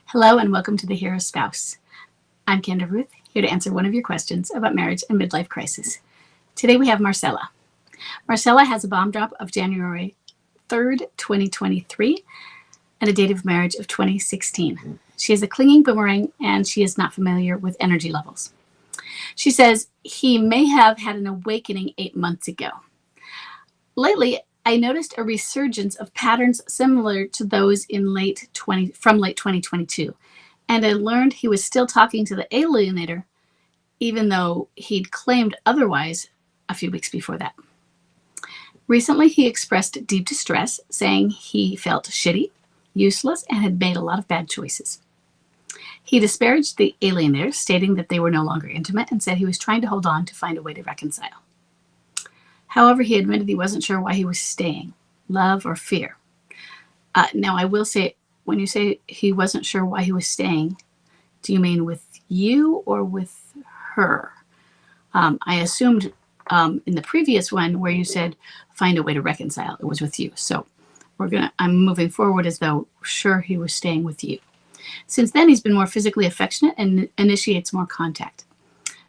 Hello and welcome to The Hero Spouse. I'm Kendra Ruth, here to answer one of your questions about marriage and midlife crisis. Today we have Marcella. Marcella has a bomb drop of January 3rd, 2023, and a date of marriage of 2016. She is a clinging boomerang and she is not familiar with energy levels. She says he may have had an awakening 8 months ago. Lately, I noticed a resurgence of patterns similar to those from late 2022, and I learned he was still talking to the alienator, even though he'd claimed otherwise a few weeks before that. Recently, he expressed deep distress, saying he felt shitty, useless, and had made a lot of bad choices. He disparaged the alienator, stating that they were no longer intimate, and said he was trying to hold on to find a way to reconcile. However, he admitted he wasn't sure why he was staying, love or fear. Now, I will say, when you say he wasn't sure why he was staying, do you mean with you or with her? I assumed in the previous one where you said find a way to reconcile, it was with you. So I'm moving forward as though sure he was staying with you. Since then, he's been more physically affectionate and initiates more contact.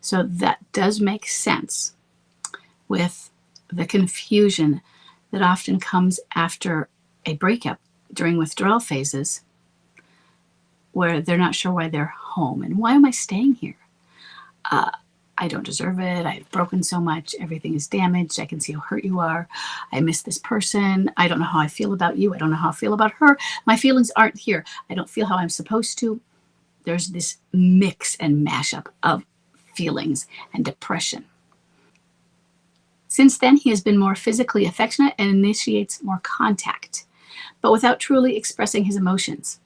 So that does make sense with the confusion that often comes after a breakup during withdrawal phases where they're not sure why they're home and why am I staying here? I don't deserve it. I've broken so much. Everything is damaged. I can see how hurt you are. I miss this person. I don't know how I feel about you. I don't know how I feel about her. My feelings aren't here. I don't feel how I'm supposed to. There's this mix and mashup of feelings and depression. Since then, he has been more physically affectionate and initiates more contact, but without truly expressing his emotions.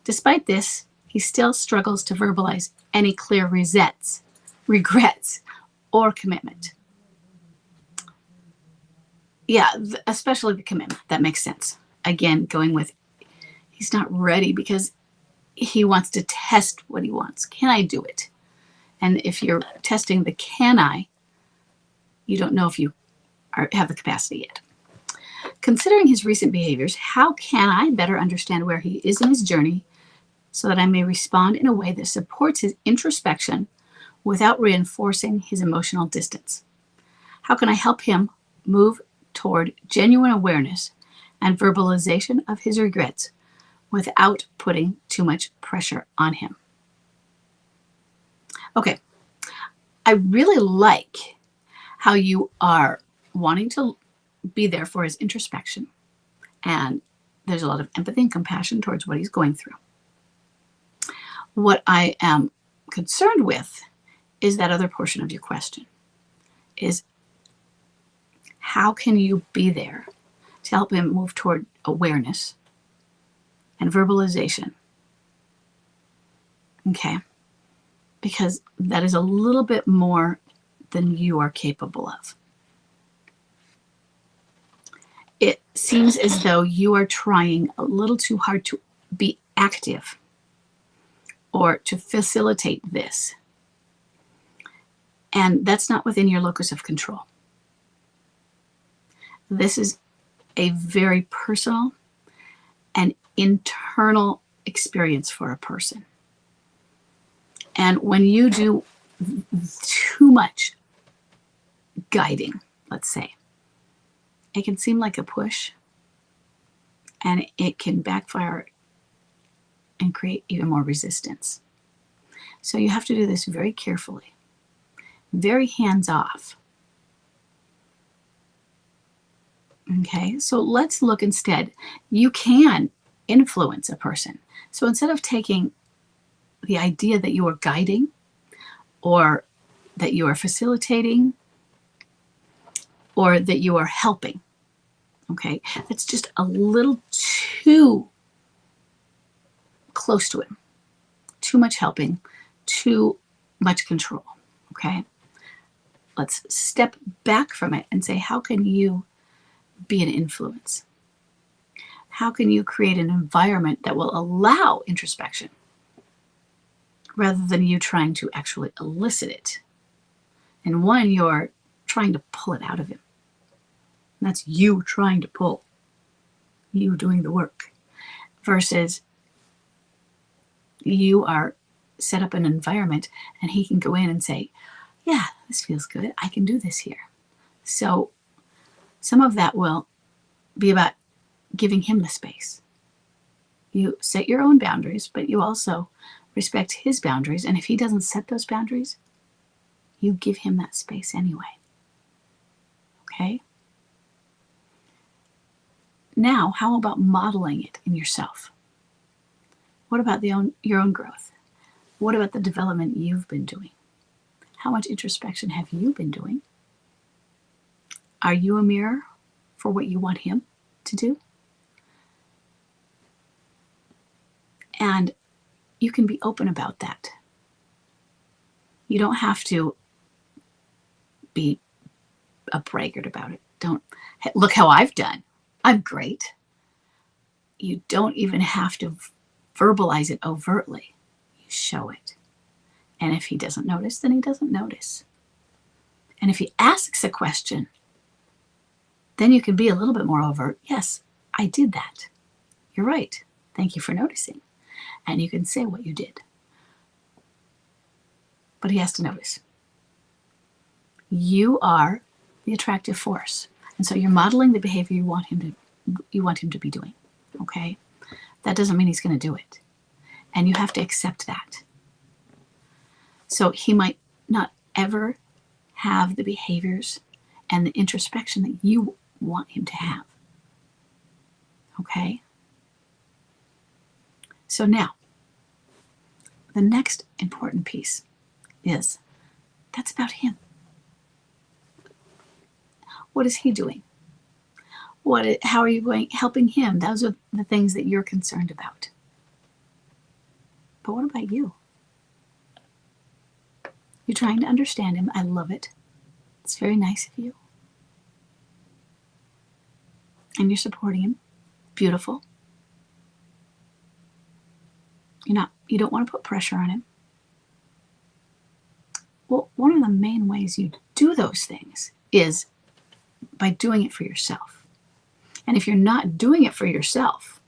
Despite this, he still struggles to verbalize any clear regrets, or commitment. Yeah, especially the commitment. That makes sense. Again, going with he's not ready because he wants to test what he wants. Can I do it? And if you're testing the can I, you don't know if you have the capacity yet. Considering his recent behaviors, how can I better understand where he is in his journey so that I may respond in a way that supports his introspection without reinforcing his emotional distance? How can I help him move toward genuine awareness and verbalization of his regrets without putting too much pressure on him? Okay, I really like how you are wanting to be there for his introspection. And there's a lot of empathy and compassion towards what he's going through. What I am concerned with is that other portion of your question is how can you be there to help him move toward awareness and verbalization? Okay. Because that is a little bit more than you are capable of. It seems as though you are trying a little too hard to be active or to facilitate this. And that's not within your locus of control. This is a very personal and internal experience for a person. And when you do too much guiding, let's say, it can seem like a push and it can backfire and create even more resistance. So you have to do this very carefully, very hands-off. Okay, so let's look instead. You can influence a person. So instead of taking the idea that you are guiding or that you are facilitating or that you are helping, okay, that's just a little too close to him. Too much helping, too much control, okay? Let's step back from it and say, how can you be an influence? How can you create an environment that will allow introspection rather than you trying to actually elicit it? And one, you're trying to pull it out of him. And that's you trying to pull, you doing the work, versus you are set up an environment and he can go in and say, yeah, this feels good. I can do this here. So some of that will be about giving him the space. You set your own boundaries, but you also respect his boundaries. And if he doesn't set those boundaries, you give him that space anyway. Okay? Now, how about modeling it in yourself? What about your own growth? What about the development you've been doing? How much introspection have you been doing? Are you a mirror for what you want him to do? And you can be open about that. You don't have to be a braggart about it. Don't, look how I've done. I'm great. You don't even have to verbalize it overtly. You show it. And if he doesn't notice, then he doesn't notice. And if he asks a question, then you can be a little bit more overt. Yes, I did that. You're right. Thank you for noticing. And you can say what you did. But he has to notice. You are the attractive force. And so you're modeling the behavior you want him to be doing. Okay? That doesn't mean he's going to do it. And you have to accept that. So he might not ever have the behaviors and the introspection that you want him to have. Okay? So now, the next important piece is that's about him. What is he doing? How are you helping him? Those are the things that you're concerned about. But what about you? You're trying to understand him. I love it. It's very nice of you. And you're supporting him. Beautiful. You don't want to put pressure on him. Well, one of the main ways you do those things is by doing it for yourself. And if you're not doing it for yourself,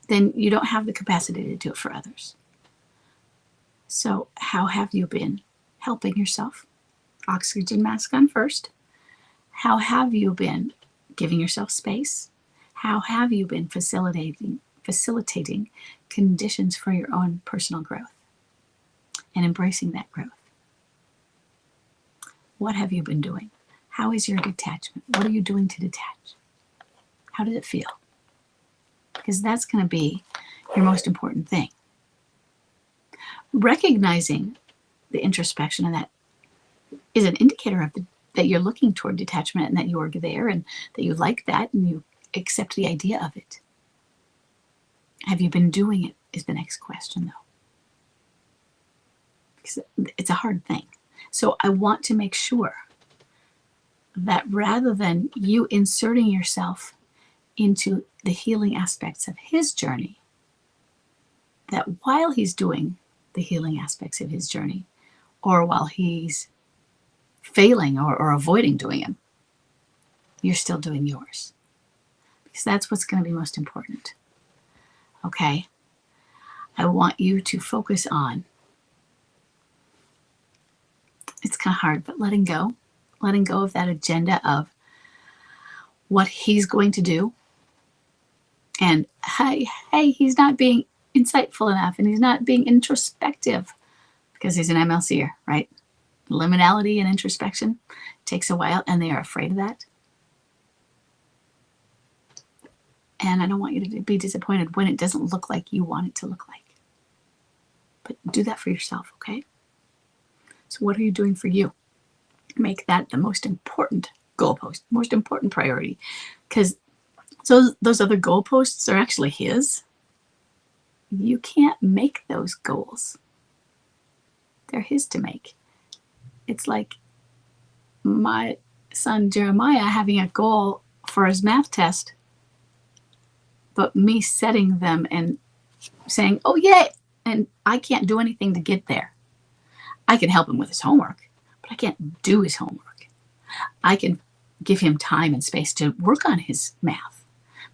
then you don't have the capacity to do it for others. So how have you been helping yourself? Oxygen mask on first. How have you been giving yourself space? How have you been facilitating conditions for your own personal growth and embracing that growth? What have you been doing? How is your detachment? What are you doing to detach? How does it feel? Because that's going to be your most important thing. Recognizing the introspection and that is an indicator of that you're looking toward detachment and that you're there and that you like that and you accept the idea of it. Have you been doing it is the next question, though. Because it's a hard thing. So I want to make sure that rather than you inserting yourself into the healing aspects of his journey, that while he's doing the healing aspects of his journey, or while he's failing or avoiding doing them, you're still doing yours. Because that's what's going to be most important. Okay? I want you to focus on, it's kind of hard, but letting go of that agenda of what he's going to do. And hey, he's not being insightful enough and he's not being introspective because he's an MLCer, right? Liminality and introspection takes a while and they are afraid of that. And I don't want you to be disappointed when it doesn't look like you want it to look like. But do that for yourself, okay? So what are you doing for you? Make that the most important goalpost, most important priority. Because those other goalposts are actually his. You can't make those goals. They're his to make. It's like my son Jeremiah having a goal for his math test, but me setting them and saying, oh, yay, and I can't do anything to get there. I can help him with his homework, but I can't do his homework. I can give him time and space to work on his math,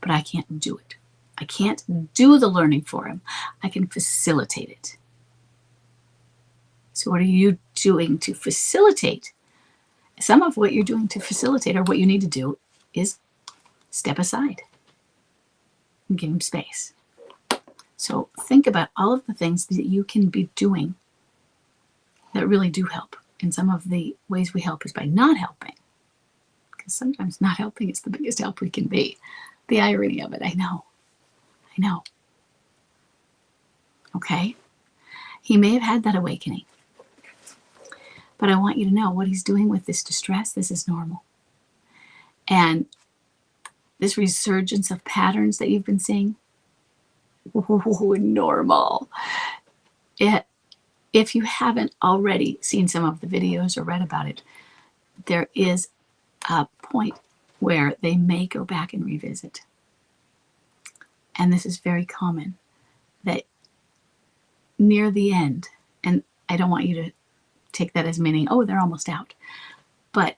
but I can't do it. I can't do the learning for him. I can facilitate it. So what are you doing to facilitate? Some of what you're doing to facilitate, or what you need to do, is step aside and give him space. So think about all of the things that you can be doing that really do help. And some of the ways we help is by not helping. Because sometimes not helping is the biggest help we can be. The irony of it, I know. Okay? He may have had that awakening. But I want you to know what he's doing with this distress. This is normal. And this resurgence of patterns that you've been seeing, normal. If you haven't already seen some of the videos or read about it, there is a point where they may go back and revisit. And this is very common, that near the end, and I don't want you to take that as meaning, oh, they're almost out. But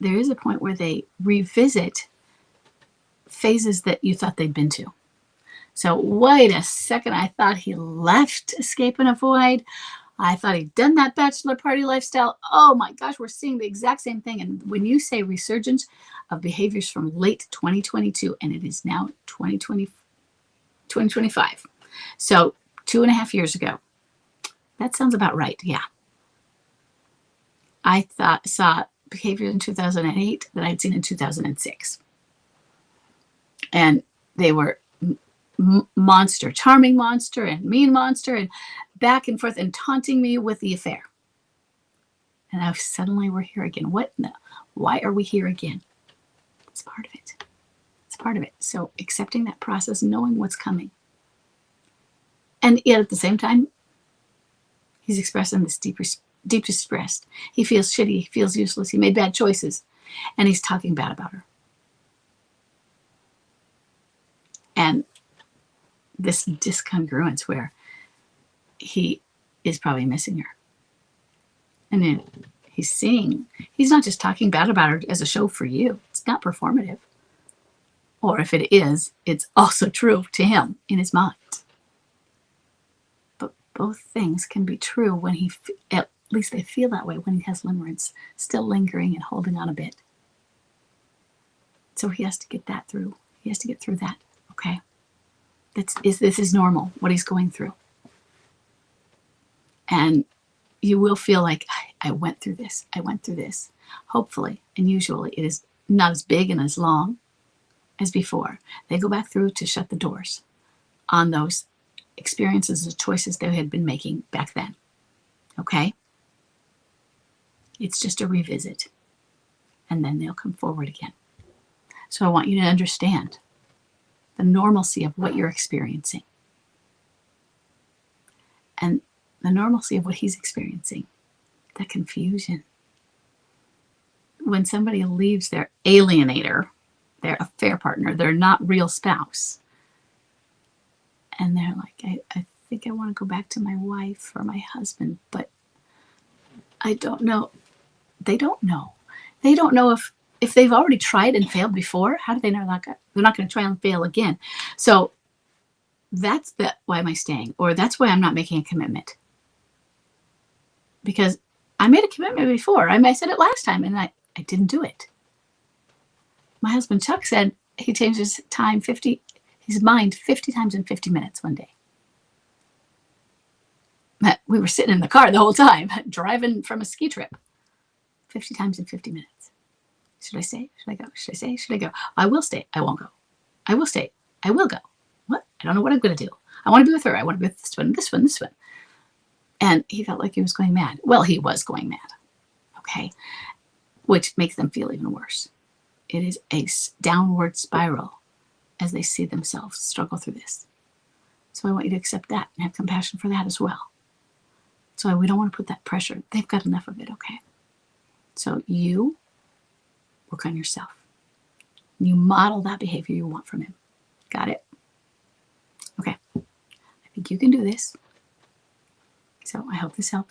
there is a point where they revisit phases that you thought they'd been to. So wait a second, I thought he left Escape and Avoid. I thought he'd done that bachelor party lifestyle. Oh my gosh, we're seeing the exact same thing. And when you say resurgence of behaviors from late 2022, and it is now 2025. So 2.5 years ago. That sounds about right, yeah. I saw behaviors in 2008 that I'd seen in 2006. And they were monster, charming monster and mean monster, and back and forth and taunting me with the affair. And now suddenly we're here again. What? No. Why are we here again? It's part of it. It's part of it. So accepting that process, knowing what's coming. And yet at the same time, he's expressing this deep distress. He feels shitty. He feels useless. He made bad choices. And he's talking bad about her. And this discongruence where he is probably missing her. And then he's not just talking bad about her as a show for you. It's not performative. Or if it is, it's also true to him in his mind. But both things can be true when he, at least they feel that way, when he has limerence still lingering and holding on a bit. So he has to get that through. He has to get through that, okay? This is normal, what he's going through. And you will feel like, I went through this. I went through this. Hopefully, and usually, it is not as big and as long as before. They go back through to shut the doors on those experiences or choices they had been making back then. Okay? It's just a revisit. And then they'll come forward again. So I want you to understand the normalcy of what you're experiencing. And the normalcy of what he's experiencing. That confusion. When somebody leaves their alienator, their affair partner, their not real spouse, and they're like, I think I want to go back to my wife or my husband, but I don't know. They don't know. They don't know if they've already tried and failed before. How do they know they're not going to try and fail again? So that's why am I staying? Or that's why I'm not making a commitment. Because I made a commitment before. I said it last time, and I didn't do it. My husband Chuck said he changed his mind 50 times in 50 minutes one day. We were sitting in the car the whole time, driving from a ski trip. 50 times in 50 minutes. Should I stay? Should I go? Should I stay? Should I go? I will stay. I won't go. I will stay. I will go. What? I don't know what I'm going to do. I want to be with her. I want to be with this one, this one, this one. And he felt like he was going mad. Well, he was going mad. Okay? Which makes them feel even worse. It is a downward spiral as they see themselves struggle through this. So I want you to accept that and have compassion for that as well. So we don't want to put that pressure. They've got enough of it, okay? So you work on yourself. You model that behavior you want from him. Got it? Okay. I think you can do this. So I hope this helps.